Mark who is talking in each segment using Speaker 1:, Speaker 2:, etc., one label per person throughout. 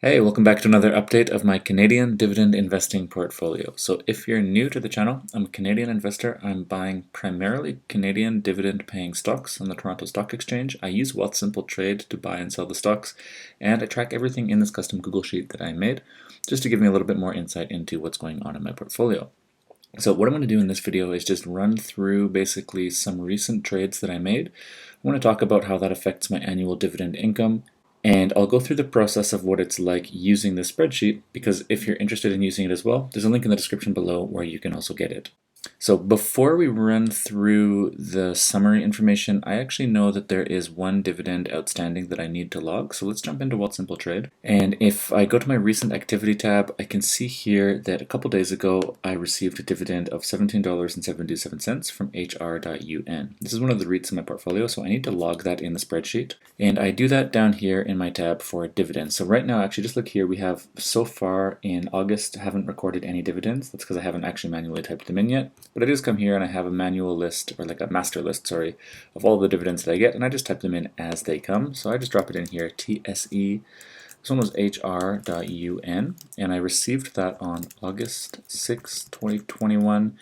Speaker 1: Hey, welcome back to another update of my Canadian dividend investing portfolio. So if you're new to the channel, I'm a Canadian investor. I'm buying primarily Canadian dividend paying stocks on the Toronto Stock Exchange. I use Wealthsimple Trade to buy and sell the stocks, and I track everything in this custom Google Sheet that I made just to give me a little bit more insight into what's going on in my portfolio. So what I'm going to do in this video is just run through basically some recent trades that I made. I want to talk about how that affects my annual dividend income, and I'll go through the process of what it's like using this spreadsheet, because if you're interested in using it as well, there's a link in the description below where you can also get it. So before we run through the summary information, I actually know that there is one dividend outstanding that I need to log. So let's jump into Wealthsimple Trade. And if I go to my recent activity tab, I can see here that a couple days ago, I received a dividend of $17.77 from HR.UN. This is one of the REITs in my portfolio, so I need to log that in the spreadsheet. And I do that down here in my tab for dividends. So right now, actually just look here, we have so far in August, haven't recorded any dividends. That's because I haven't actually manually typed them in yet. But I just come here and I have a manual list, or like a master list, sorry, of all the dividends that I get, and I just type them in as they come. So I just drop it in here, TSE. This one was HR.UN, and I received that on August 6, 2021,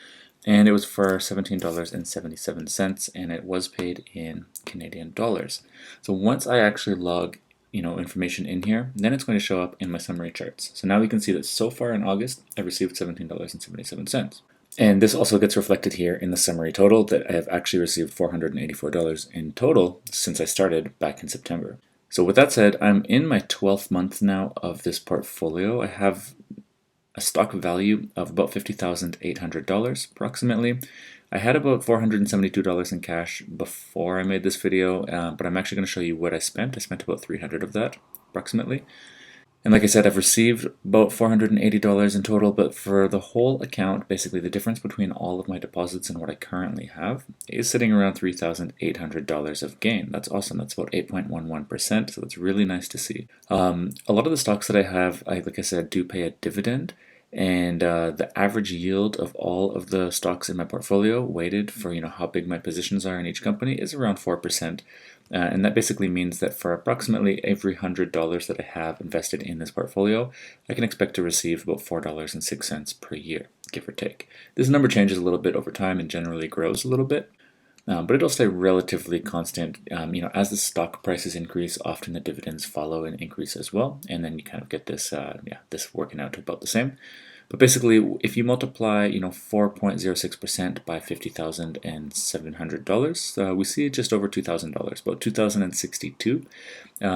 Speaker 1: and it was for $17.77, and it was paid in Canadian dollars. So once I actually log information in here, then it's going to show up in my summary charts. So now we can see that so far in August, I've received $17.77. And this also gets reflected here in the summary total that I have actually received $484 in total since I started back in September. So with that said, I'm in my 12th month now of this portfolio. I have a stock value of about $50,800 approximately. I had about $472 in cash before I made this video, but I'm actually going to show you what I spent. I spent about $300 of that approximately. And like I said, I've received about $480 in total, but for the whole account, basically the difference between all of my deposits and what I currently have is sitting around $3,800 of gain. That's awesome. That's about 8.11%, so that's really nice to see. A lot of the stocks that I have, like I said, do pay a dividend, and the average yield of all of the stocks in my portfolio, weighted for how big my positions are in each company, is around 4%. And that basically means that for approximately every $100 that I have invested in this portfolio, I can expect to receive about $4.06 per year, give or take. This number changes a little bit over time and generally grows a little bit, but it'll stay relatively constant. As the stock prices increase, often the dividends follow and increase as well, and then you kind of get this, this working out to about the same. But basically, if you multiply, 4.06% by $50,700, we see just over $2,000, about $2,062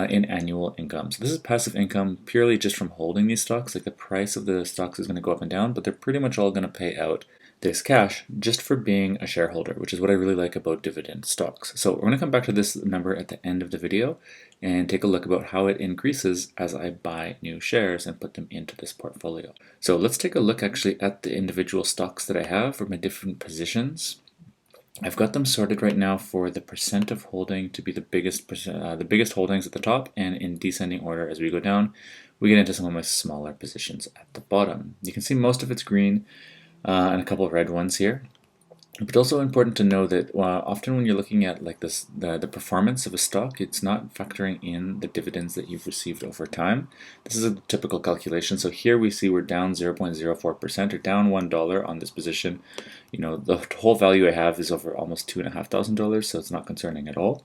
Speaker 1: in annual income. So this is passive income purely just from holding these stocks. Like the price of the stocks is going to go up and down, but they're pretty much all going to pay out this cash just for being a shareholder, which is what I really like about dividend stocks. So we're going to come back to this number at the end of the video and take a look about how it increases as I buy new shares and put them into this portfolio. So let's take a look actually at the individual stocks that I have for my different positions. I've got them sorted right now for the percent of holding to be the biggest holdings at the top, and in descending order as we go down, we get into some of my smaller positions at the bottom. You can see most of it's green, and a couple of red ones here. But also important to know that often when you're looking at like this, the performance of a stock, it's not factoring in the dividends that you've received over time. This is a typical calculation. So here we see we're down 0.04% or down $1 on this position. The whole value I have is over almost $2,500, so it's not concerning at all.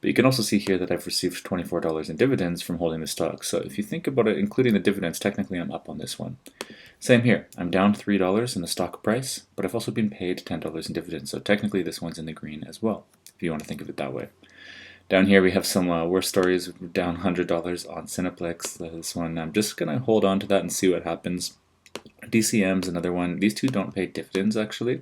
Speaker 1: But you can also see here that I've received $24 in dividends from holding the stock. So if you think about it, including the dividends, technically I'm up on this one. Same here, I'm down $3 in the stock price, but I've also been paid $10 in dividends, so technically this one's in the green as well, if you want to think of it that way. Down here we have some worse stories, down $100 on Cineplex. This one, I'm just going to hold on to that and see what happens. DCM's another one. These two don't pay dividends actually.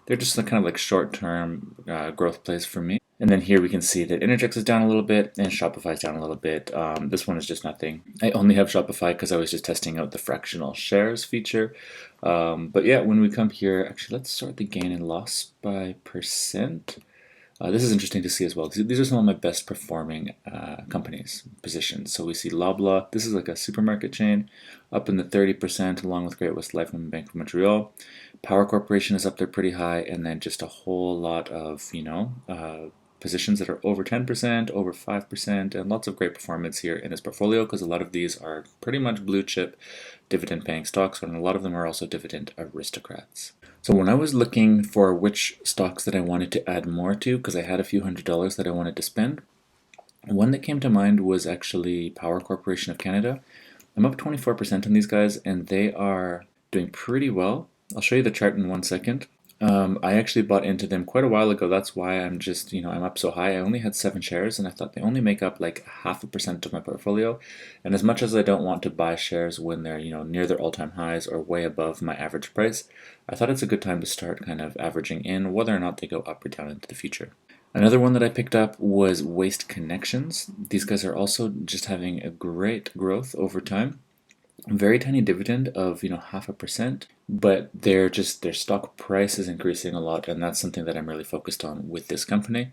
Speaker 1: They're just kind of like short-term growth plays for me. And then here we can see that Interjex is down a little bit and Shopify is down a little bit. This one is just nothing. I only have Shopify because I was just testing out the fractional shares feature. But yeah, when we come here, actually let's sort the gain and loss by percent. This is interesting to see as well, because these are some of my best performing companies, positions. So we see Loblaw, this is like a supermarket chain, up in the 30% along with Great-West Life and Bank of Montreal. Power Corporation is up there pretty high, and then just a whole lot of, positions that are over 10%, over 5%, and lots of great performance here in his portfolio because a lot of these are pretty much blue chip dividend paying stocks, and a lot of them are also dividend aristocrats. So when I was looking for which stocks that I wanted to add more to, because I had a few $100s that I wanted to spend, one that came to mind was actually Power Corporation of Canada. I'm up 24% on these guys, and they are doing pretty well. I'll show you the chart in 1 second. I actually bought into them quite a while ago. That's why I'm just, I'm up so high. I only had 7 shares, and I thought they only make up like 0.5% of my portfolio. And as much as I don't want to buy shares when they're, near their all-time highs or way above my average price, I thought it's a good time to start kind of averaging in whether or not they go up or down into the future. Another one that I picked up was Waste Connections. These guys are also just having a great growth over time. Very tiny dividend of 0.5%, but their stock price is increasing a lot, and that's something that I'm really focused on with this company.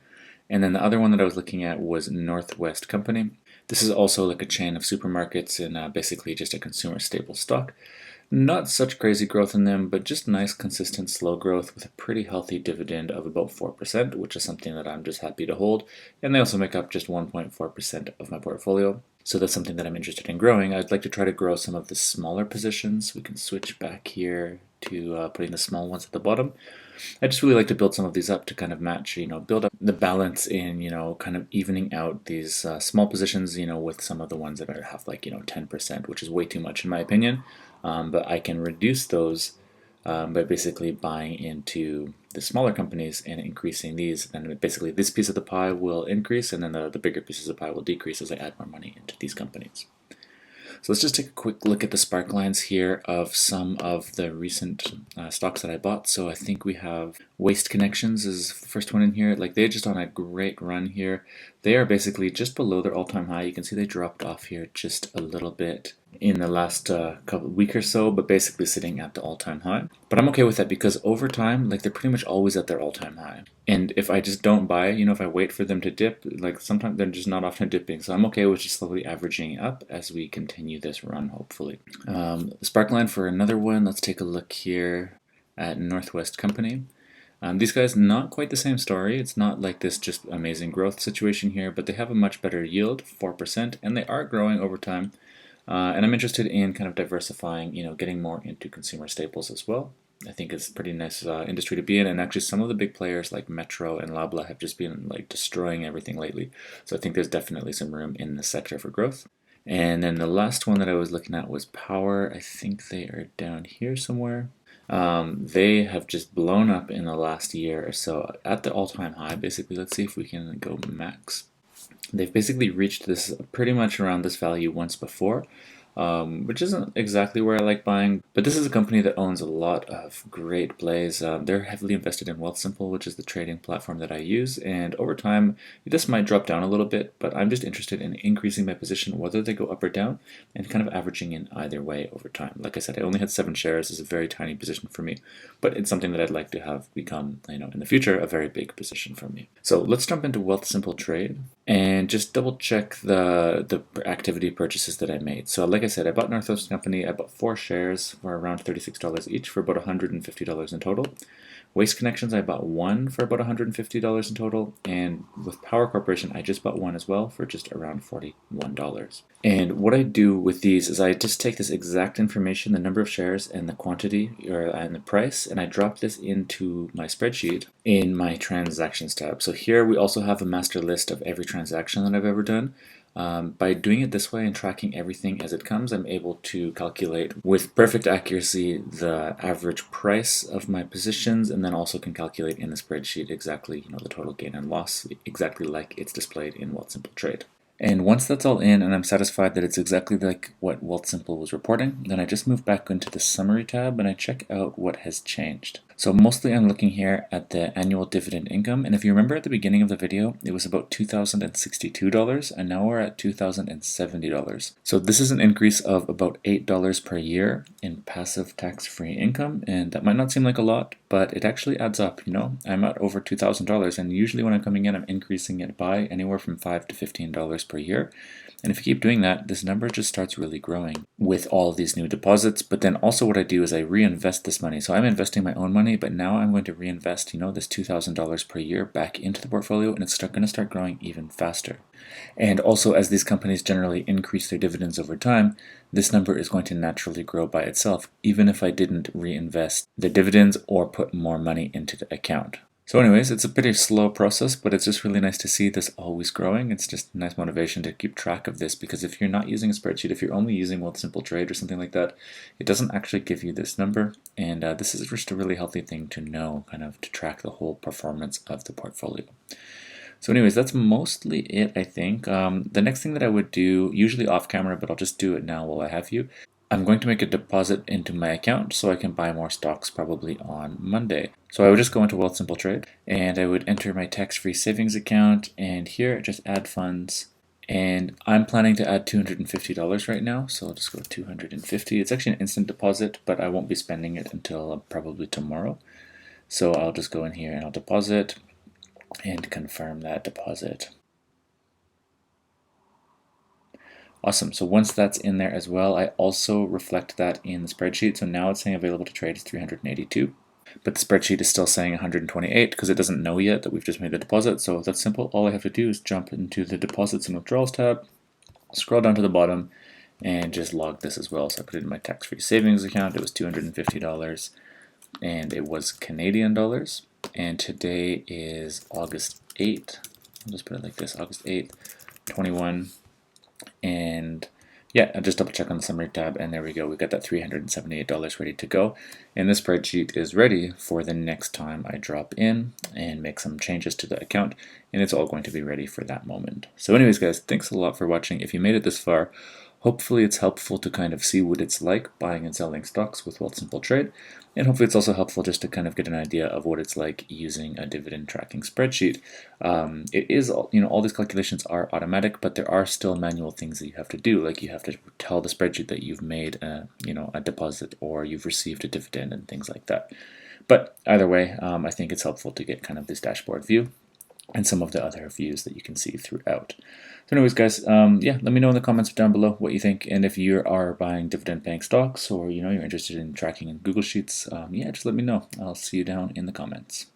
Speaker 1: And then the other one that I was looking at was Northwest Company. This is also like a chain of supermarkets and basically just a consumer staple stock. Not such crazy growth in them, but just nice, consistent, slow growth with a pretty healthy dividend of about 4%, which is something that I'm just happy to hold. And they also make up just 1.4% of my portfolio. So that's something that I'm interested in growing. I'd like to try to grow some of the smaller positions. We can switch back here to putting the small ones at the bottom. I just really like to build some of these up to kind of match, build up the balance in, kind of evening out these small positions, with some of the ones that have like, 10%, which is way too much in my opinion. But I can reduce those by basically buying into the smaller companies and increasing these. And basically this piece of the pie will increase, and then the bigger pieces of the pie will decrease as I add more money into these companies. So let's just take a quick look at the spark lines here of some of the recent stocks that I bought. So I think we have Waste Connections is the first one in here. Like they're just on a great run here. They are basically just below their all-time high. You can see they dropped off here just a little bit in the last week or so, but basically sitting at the all-time high. But I'm okay with that because over time, like they're pretty much always at their all-time high. And if I just don't buy, if I wait for them to dip, like sometimes they're just not often dipping. So I'm okay with just slowly averaging up as we continue this run, hopefully. The spark line for another one, let's take a look here at Northwest Company. These guys, not quite the same story. It's not like this just amazing growth situation here, but they have a much better yield, 4%, and they are growing over time. And I'm interested in kind of diversifying, getting more into consumer staples as well. I think it's a pretty nice industry to be in, and actually some of the big players like Metro and Loblaw have just been like destroying everything lately. So I think there's definitely some room in the sector for growth. And then the last one that I was looking at was Power. I think they are down here somewhere. They have just blown up in the last year or so at the all-time high. Basically, let's see if we can go max. They've basically reached this pretty much around this value once before, which isn't exactly where I like buying, but this is a company that owns a lot of great plays. They're heavily invested in Wealthsimple, which is the trading platform that I use, and over time this might drop down a little bit, but I'm just interested in increasing my position whether they go up or down and kind of averaging in either way over time. Like I said, I only had 7 shares. It's a very tiny position for me, but it's something that I'd like to have become, in the future, a very big position for me. So let's jump into Wealthsimple Trade and just double check the activity purchases that I made. So like I said, I bought Northwest Company. I bought 4 shares for around $36 each for about $150 in total. Waste Connections, I bought 1 for about $150 in total, and with Power Corporation, I just bought 1 as well for just around $41. And what I do with these is I just take this exact information, the number of shares and the quantity and the price, and I drop this into my spreadsheet in my transactions tab. So here we also have a master list of every transaction that I've ever done. By doing it this way and tracking everything as it comes, I'm able to calculate with perfect accuracy the average price of my positions, and then also can calculate in the spreadsheet exactly the total gain and loss, exactly like it's displayed in Wealthsimple Trade. And once that's all in and I'm satisfied that it's exactly like what Wealthsimple was reporting, then I just move back into the summary tab and I check out what has changed. So mostly I'm looking here at the annual dividend income, and if you remember at the beginning of the video, it was about $2,062, and now we're at $2,070. So this is an increase of about $8 per year in passive tax-free income, and that might not seem like a lot, but it actually adds up, I'm at over $2,000, and usually when I'm coming in, I'm increasing it by anywhere from $5 to $15 per year. And if you keep doing that, this number just starts really growing with all of these new deposits. But then also what I do is I reinvest this money. So I'm investing my own money money, but now I'm going to reinvest, this $2,000 per year back into the portfolio, and it's going to start growing even faster. And also, as these companies generally increase their dividends over time, this number is going to naturally grow by itself, even if I didn't reinvest the dividends or put more money into the account. So anyways, it's a pretty slow process, but it's just really nice to see this always growing. It's just a nice motivation to keep track of this, because if you're not using a spreadsheet, if you're only using Wealthsimple Trade or something like that, it doesn't actually give you this number. And this is just a really healthy thing to know, kind of to track the whole performance of the portfolio. So anyways, that's mostly it, I think. The next thing that I would do, usually off camera, but I'll just do it now while I have you, I'm going to make a deposit into my account so I can buy more stocks probably on Monday. So I would just go into Wealthsimple Trade and I would enter my tax-free savings account, and here just add funds. And I'm planning to add $250 right now, so I'll just go 250. It's actually an instant deposit, but I won't be spending it until probably tomorrow. So I'll just go in here and I'll deposit and confirm that deposit. Awesome. So once that's in there as well, I also reflect that in the spreadsheet. So now it's saying available to trade is 382, but the spreadsheet is still saying 128 because it doesn't know yet that we've just made the deposit. So that's simple. All I have to do is jump into the deposits and withdrawals tab, scroll down to the bottom, and just log this as well. So I put it in my tax-free savings account. It was $250 and it was Canadian dollars. And today is August 8th. I'll just put it like this, August 8th, 21. And yeah, I'll just double check on the summary tab, and there we go. We got that $378 ready to go. And this spreadsheet is ready for the next time I drop in and make some changes to the account, and it's all going to be ready for that moment. So anyways, guys, thanks a lot for watching. If you made it this far, hopefully it's helpful to kind of see what it's like buying and selling stocks with Wealthsimple Trade. And hopefully it's also helpful just to kind of get an idea of what it's like using a dividend tracking spreadsheet. It is, all these calculations are automatic, but there are still manual things that you have to do. Like you have to tell the spreadsheet that you've made a deposit or you've received a dividend and things like that. But either way, I think it's helpful to get kind of this dashboard view and some of the other views that you can see throughout. So anyways, guys, yeah, let me know in the comments down below what you think, and if you are buying dividend paying stocks or you're interested in tracking in Google Sheets, yeah, just let me know. I'll see you down in the comments.